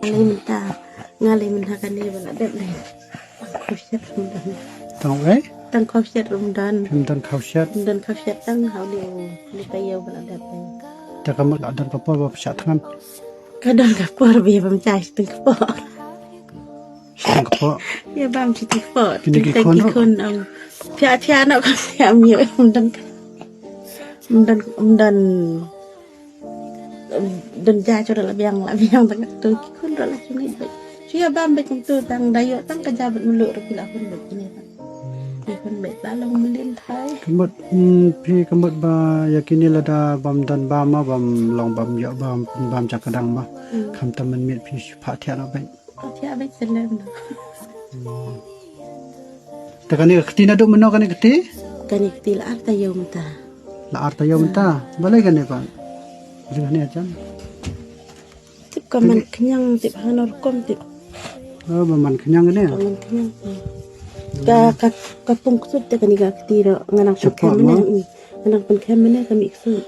Ngalay minta, ngalay minta kani wala dep leh. Khawsyat Ramadan. Tang ấy Tang khawsyat Ramadan. Ramadan khawsyat Ramadan khawsyat tang hau liu tayo wala dep leh. ta kamat adan kapal bab syatkan Kadang kapor biya bam cai teng kapor. sang kapal Ya bam ci teng kapor. Kini Teng gikon ro. gikon ang pia nak kan siam yo Ramadan dan ja cho la biang tang tu gikon ro la cuni baik. Sia bam baik tu tang dayo tang kajabat mulu ro pila kon baik ni. Kon baik dalam melin thai. kamat pi kamat ba yakini lada bam dan ba ma bam long bam ya bam cakadang ba kam taman mit pi pha thia na bai Sia baik selem. ta kani khti na do meno kani khti Kani ktil arta yo mta. la arta yom ta balai kani ba jeng ni ajan Tip kaman kenyang tip hanor kom tip ba man kenyang ni kaman kenyang. Ka pung kusut te kani ka ktiro nganang Cepat, pengkem Ma. nganang pengkem kami ksut.